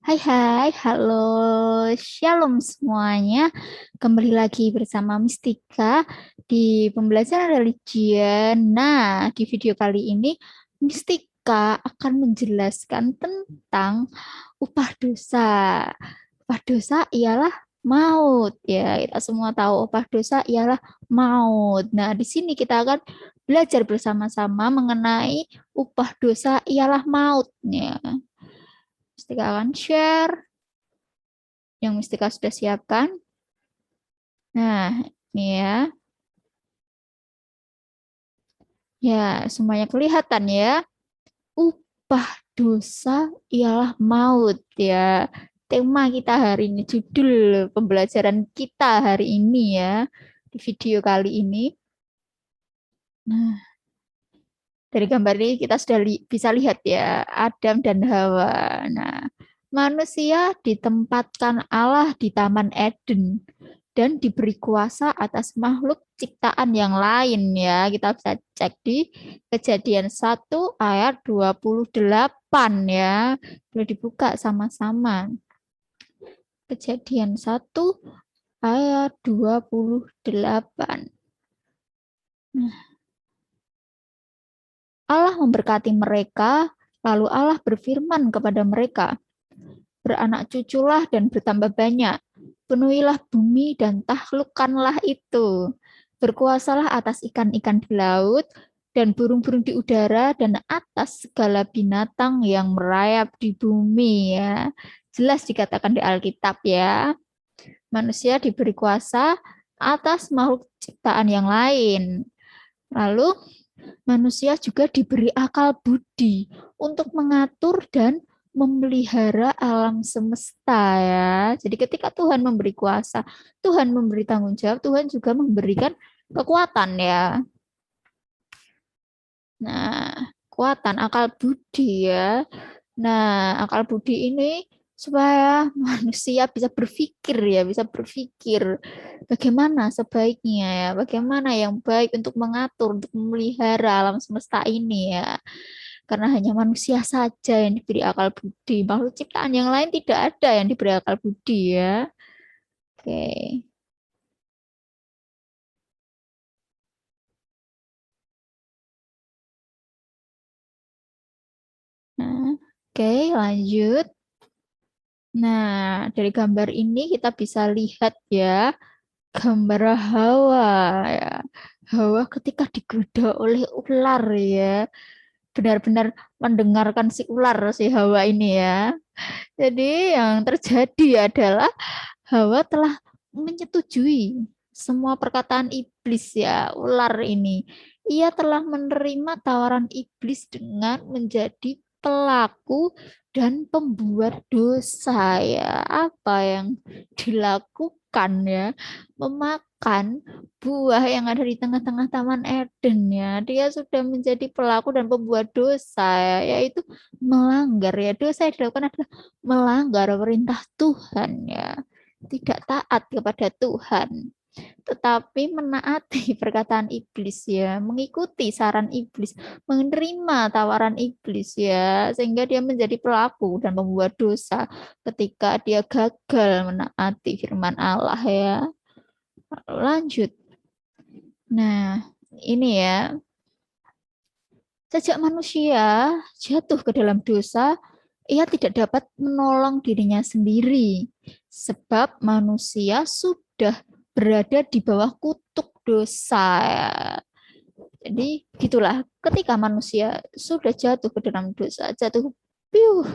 Hai hai, halo, shalom semuanya. Kembali lagi bersama Mistika di pembelajaran religion. Nah, di video kali ini Mistika akan menjelaskan tentang upah dosa. Upah dosa ialah maut ya. Kita semua tahu upah dosa ialah maut. Nah, di sini kita akan belajar bersama-sama mengenai upah dosa ialah mautnya. Mistika akan share yang Mustika sudah siapkan. Nah, ini ya. Ya, semuanya kelihatan ya. Upah dosa ialah maut ya. Tema kita hari ini, judul pembelajaran kita hari ini ya. Di video kali ini. Nah, dari gambar ini kita sudah bisa lihat ya, Adam dan Hawa. Nah, manusia ditempatkan Allah di Taman Eden dan diberi kuasa atas makhluk ciptaan yang lain ya. Kita bisa cek di Kejadian 1 ayat 28 ya. Boleh dibuka sama-sama. Kejadian 1 ayat 28. Nah, Allah memberkati mereka, lalu Allah berfirman kepada mereka, beranak cuculah dan bertambah banyak. Penuhilah bumi dan taklukkanlah itu. Berkuasalah atas ikan-ikan di laut dan burung-burung di udara dan atas segala binatang yang merayap di bumi ya. Jelas dikatakan di Alkitab ya. Manusia diberi kuasa atas makhluk ciptaan yang lain. Lalu manusia juga diberi akal budi untuk mengatur dan memelihara alam semesta ya. Jadi ketika Tuhan memberi kuasa, Tuhan memberi tanggung jawab, Tuhan juga memberikan kekuatan ya. Nah, kekuatan akal budi ya. Nah, akal budi ini supaya manusia bisa berpikir ya, bisa berpikir bagaimana sebaiknya ya, bagaimana yang baik untuk mengatur, untuk memelihara alam semesta ini ya. Karena hanya manusia saja yang diberi akal budi, makhluk ciptaan yang lain tidak ada yang diberi akal budi ya. Oke. Nah, oke, lanjut. Nah, dari gambar ini kita bisa lihat ya, gambar Hawa ya. Hawa ketika digoda oleh ular ya. Benar-benar mendengarkan si ular si Hawa ini ya. Jadi yang terjadi adalah Hawa telah menyetujui semua perkataan iblis ya, ular ini. Ia telah menerima tawaran iblis dengan menjadi pelaku dan pembuat dosa ya. Apa yang dilakukan ya? Memakan buah yang ada di tengah-tengah Taman Eden ya. Dia sudah menjadi pelaku dan pembuat dosa ya, yaitu melanggar ya. Dosa yang dilakukan adalah melanggar perintah Tuhan ya, tidak taat kepada Tuhan, tetapi menaati perkataan iblis ya, mengikuti saran iblis, menerima tawaran iblis ya, sehingga dia menjadi pelaku dan membuat dosa ketika dia gagal menaati firman Allah ya. Lalu lanjut. Nah, ini ya, sejak manusia jatuh ke dalam dosa, ia tidak dapat menolong dirinya sendiri, sebab manusia sudah berada di bawah kutuk dosa. Jadi gitulah, ketika manusia sudah jatuh ke dalam dosa, jatuh piuh.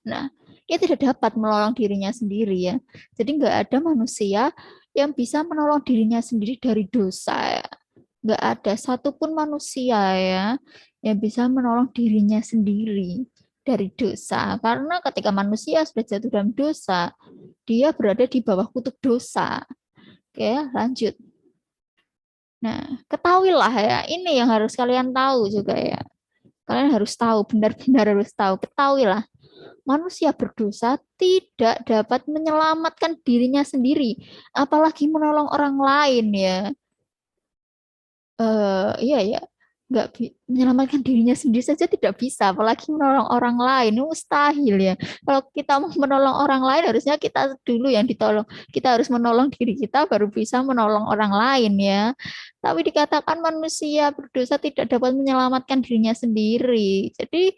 Nah, ia tidak dapat menolong dirinya sendiri ya. Jadi nggak ada manusia yang bisa menolong dirinya sendiri dari dosa ya. Nggak ada satupun manusia ya yang bisa menolong dirinya sendiri dari dosa. Karena ketika manusia sudah jatuh dalam dosa, dia berada di bawah kutuk dosa. Oke, lanjut. Nah, ketahuilah ya, ini yang harus kalian tahu juga ya. Kalian harus tahu, benar-benar harus tahu. Ketahuilah, manusia berdosa tidak dapat menyelamatkan dirinya sendiri, apalagi menolong orang lain ya. Iya ya, menyelamatkan dirinya sendiri saja tidak bisa, apalagi menolong orang lain. Ini mustahil ya. Kalau kita mau menolong orang lain, harusnya kita dulu yang ditolong. Kita harus menolong diri kita, baru bisa menolong orang lain ya. Tapi dikatakan manusia berdosa tidak dapat menyelamatkan dirinya sendiri. Jadi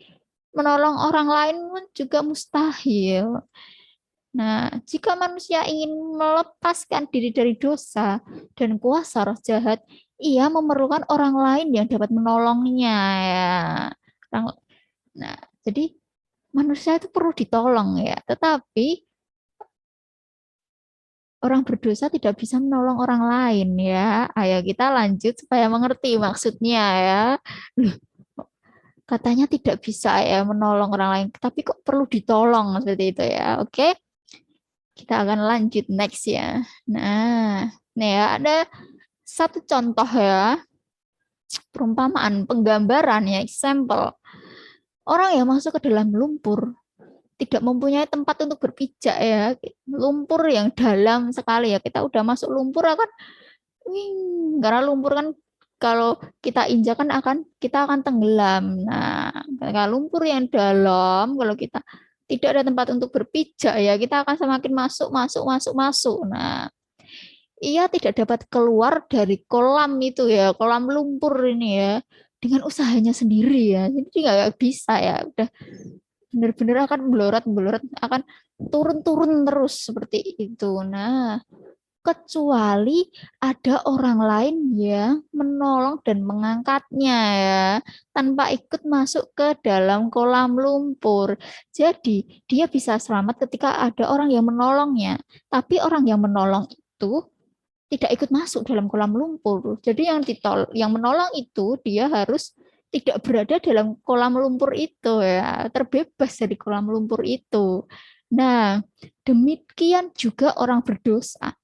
menolong orang lain pun juga mustahil. Nah, jika manusia ingin melepaskan diri dari dosa dan kuasa roh jahat, ia memerlukan orang lain yang dapat menolongnya ya. Nah, jadi manusia itu perlu ditolong ya, tetapi orang berdosa tidak bisa menolong orang lain ya. Ayo kita lanjut supaya mengerti maksudnya ya. Loh, katanya tidak bisa ya menolong orang lain, tapi kok perlu ditolong seperti itu ya. Oke, kita akan lanjut next ya. Nah, nih ya ada satu contoh ya, perumpamaan, penggambaran ya, example. Orang yang masuk ke dalam lumpur tidak mempunyai tempat untuk berpijak ya, lumpur yang dalam sekali ya. Kita udah masuk lumpur akan, karena lumpur kan kalau kita injak kan kita akan tenggelam. Nah, kalau lumpur yang dalam, kalau kita tidak ada tempat untuk berpijak ya, kita akan semakin masuk, masuk, masuk, masuk. Nah, ia tidak dapat keluar dari kolam itu ya, kolam lumpur ini ya, dengan usahanya sendiri ya. Jadi nggak bisa ya, udah benar-benar akan melorot-melorot, akan turun-turun terus seperti itu. Nah, kecuali ada orang lain yang menolong dan mengangkatnya ya, tanpa ikut masuk ke dalam kolam lumpur. Jadi, dia bisa selamat ketika ada orang yang menolongnya. Tapi orang yang menolong itu tidak ikut masuk dalam kolam lumpur. Jadi yang menolong itu dia harus tidak berada dalam kolam lumpur itu ya, terbebas dari kolam lumpur itu. Nah, demikian juga orang berdosa.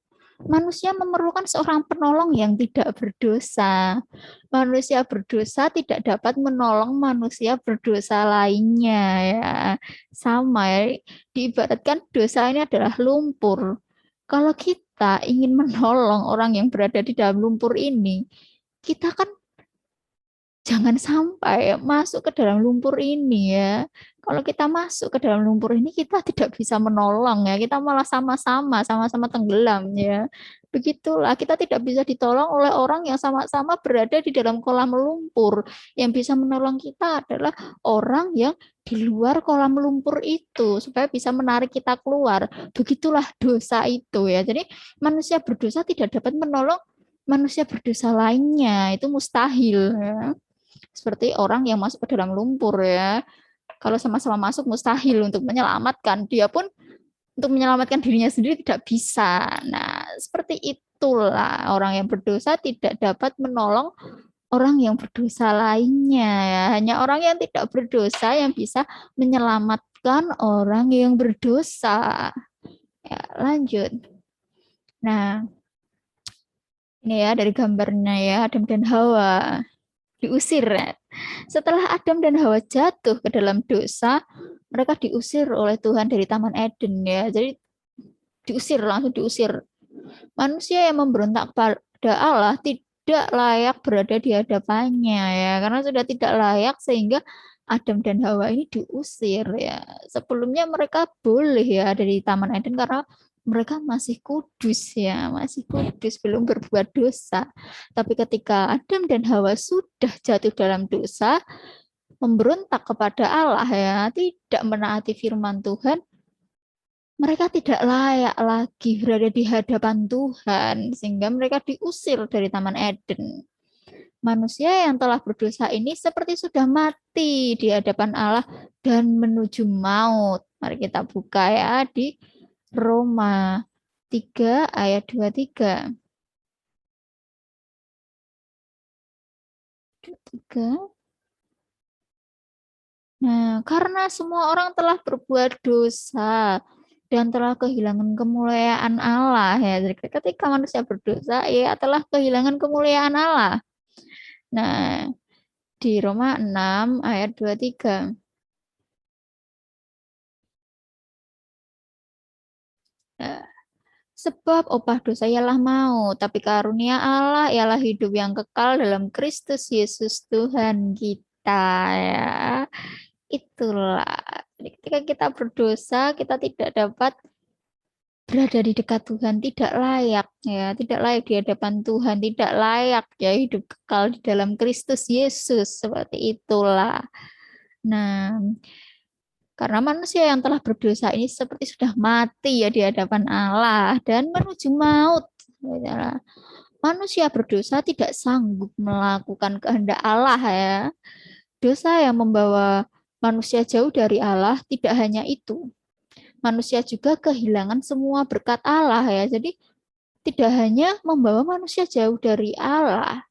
Manusia memerlukan seorang penolong yang tidak berdosa. Manusia berdosa tidak dapat menolong manusia berdosa lainnya ya. Sama ya, diibaratkan dosa ini adalah lumpur. Kalau kita ingin menolong orang yang berada di dalam lumpur ini, kita kan jangan sampai masuk ke dalam lumpur ini ya. Kalau kita masuk ke dalam lumpur ini, kita tidak bisa menolong ya. Kita malah sama-sama tenggelam ya. Begitulah, kita tidak bisa ditolong oleh orang yang sama-sama berada di dalam kolam lumpur. Yang bisa menolong kita adalah orang yang di luar kolam lumpur itu, supaya bisa menarik kita keluar. Begitulah dosa itu ya. Jadi manusia berdosa tidak dapat menolong manusia berdosa lainnya. Itu mustahil ya, seperti orang yang masuk ke dalam lumpur ya. Kalau sama-sama masuk mustahil untuk menyelamatkan. Dia pun untuk menyelamatkan dirinya sendiri tidak bisa. Nah, seperti itulah orang yang berdosa tidak dapat menolong orang yang berdosa lainnya ya. Hanya orang yang tidak berdosa yang bisa menyelamatkan orang yang berdosa. Ya, lanjut. Nah, ini ya dari gambarnya ya, Adam dan Hawa diusir ya. Setelah Adam dan Hawa jatuh ke dalam dosa, mereka diusir oleh Tuhan dari Taman Eden ya. Jadi diusir, langsung diusir. Manusia yang memberontak pada Allah tidak layak berada di hadapannya ya, karena sudah tidak layak sehingga Adam dan Hawa ini diusir ya. Sebelumnya mereka boleh ya ada di Taman Eden karena mereka masih kudus ya, masih kudus, belum berbuat dosa. Tapi ketika Adam dan Hawa sudah jatuh dalam dosa, memberontak kepada Allah ya, tidak menaati firman Tuhan, mereka tidak layak lagi berada di hadapan Tuhan, sehingga mereka diusir dari Taman Eden. Manusia yang telah berdosa ini seperti sudah mati di hadapan Allah dan menuju maut. Mari kita buka ya di Roma 3 ayat 23. 23. Nah, karena semua orang telah berbuat dosa dan telah kehilangan kemuliaan Allah ya. Jadi ketika manusia berdosa, ia telah kehilangan kemuliaan Allah. Nah, di Roma 6 ayat 23. Nah, Sebab upah dosa ialah maut, tapi karunia Allah ialah hidup yang kekal dalam Kristus Yesus Tuhan kita ya. Itulah. Jadi ketika kita berdosa, kita tidak dapat berada di dekat Tuhan, tidak layak ya, tidak layak di hadapan Tuhan, tidak layak ya hidup kekal di dalam Kristus Yesus seperti itulah. Nah, karena manusia yang telah berdosa ini seperti sudah mati ya di hadapan Allah dan menuju maut. Manusia berdosa tidak sanggup melakukan kehendak Allah ya. Dosa yang membawa manusia jauh dari Allah tidak hanya itu. Manusia juga kehilangan semua berkat Allah ya. Jadi tidak hanya membawa manusia jauh dari Allah,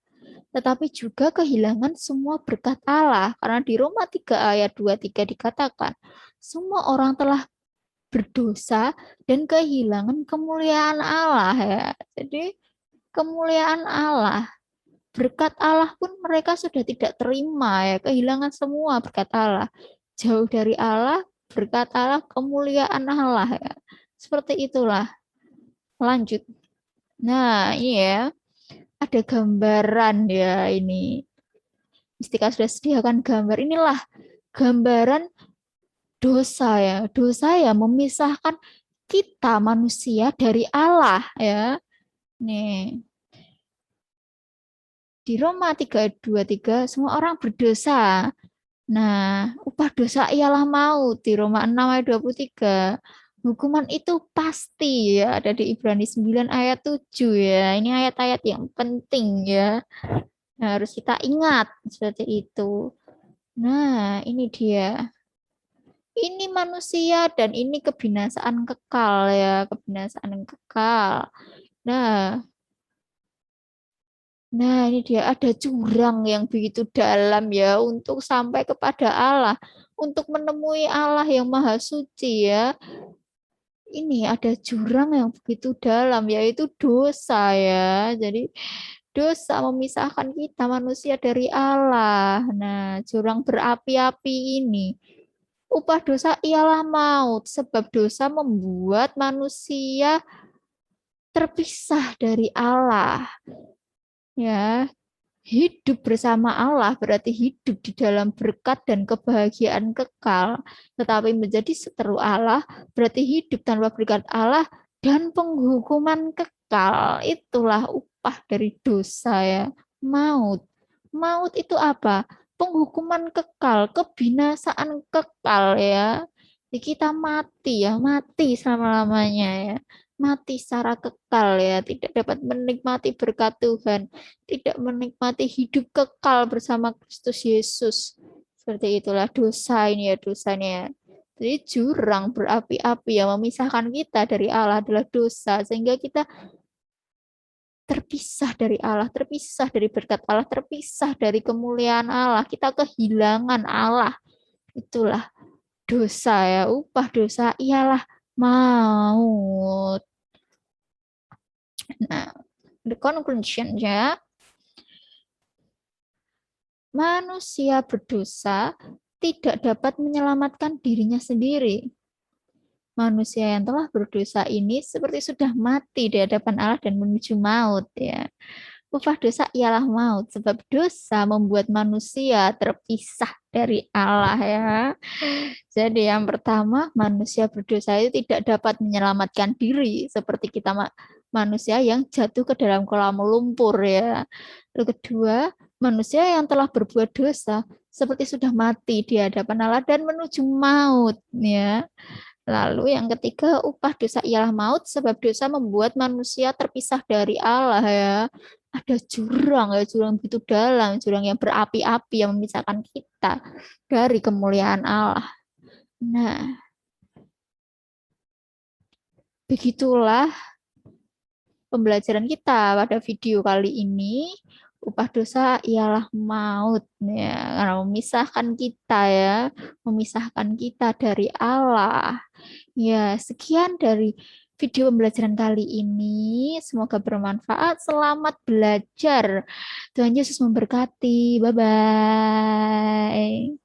tetapi juga kehilangan semua berkat Allah. Karena di Roma 3 ayat 23 dikatakan, semua orang telah berdosa dan kehilangan kemuliaan Allah ya. Jadi kemuliaan Allah, berkat Allah pun mereka sudah tidak terima ya, kehilangan semua berkat Allah. Jauh dari Allah, berkat Allah, kemuliaan Allah ya. Seperti itulah. Lanjut. Nah, ini ya, ada gambaran ya ini. Mistika sudah sediakan gambar. Inilah gambaran dosa ya. Dosa ya memisahkan kita manusia dari Allah ya. Nih, di Roma 3:23 semua orang berdosa. Nah, upah dosa ialah maut di Roma 6 ayat 23. Hukuman itu pasti ya ada di Ibrani 9 ayat 7 ya. Ini ayat-ayat yang penting ya. Nah, harus kita ingat seperti itu. Nah, ini dia. Ini manusia dan ini kebinasaan kekal ya, kebinasaan yang kekal. Nah, ini dia ada jurang yang begitu dalam ya untuk sampai kepada Allah, untuk menemui Allah yang Maha Suci ya. Ini ada jurang yang begitu dalam yaitu dosa ya. Jadi dosa memisahkan kita manusia dari Allah. Nah, jurang berapi-api ini. Upah dosa ialah maut, sebab dosa membuat manusia terpisah dari Allah. Ya, hidup bersama Allah berarti hidup di dalam berkat dan kebahagiaan kekal, tetapi menjadi seteru Allah berarti hidup tanpa berkat Allah dan penghukuman kekal. Itulah upah dari dosa ya, maut. Maut itu apa? Penghukuman kekal, kebinasaan kekal ya. Jadi kita mati ya, mati selama-lamanya ya. Mati secara kekal ya, tidak dapat menikmati berkat Tuhan, tidak menikmati hidup kekal bersama Kristus Yesus. Seperti itulah dosa ini ya, dosanya. Jadi jurang berapi-api yang memisahkan kita dari Allah adalah dosa, sehingga kita terpisah dari Allah, terpisah dari berkat Allah, terpisah dari kemuliaan Allah. Kita kehilangan Allah. Itulah dosa ya. Upah dosa ialah maut. Nah, the conclusion ya, manusia berdosa tidak dapat menyelamatkan dirinya sendiri. Manusia yang telah berdosa ini seperti sudah mati di hadapan Allah dan menuju maut ya. Upah dosa ialah maut, sebab dosa membuat manusia terpisah dari Allah ya. Jadi yang pertama, manusia berdosa itu tidak dapat menyelamatkan diri seperti kita manusia yang jatuh ke dalam kolam lumpur ya. Lalu kedua, manusia yang telah berbuat dosa seperti sudah mati di hadapan Allah dan menuju maut ya. Lalu yang ketiga, upah dosa ialah maut sebab dosa membuat manusia terpisah dari Allah ya. Ada jurang ya, jurang begitu dalam, jurang yang berapi-api yang memisahkan kita dari kemuliaan Allah. Nah, begitulah pembelajaran kita pada video kali ini. Upah dosa ialah maut ya, karena memisahkan kita ya, memisahkan kita dari Allah. Ya, sekian dari video pembelajaran kali ini. Semoga bermanfaat. Selamat belajar. Tuhan Yesus memberkati. Bye bye.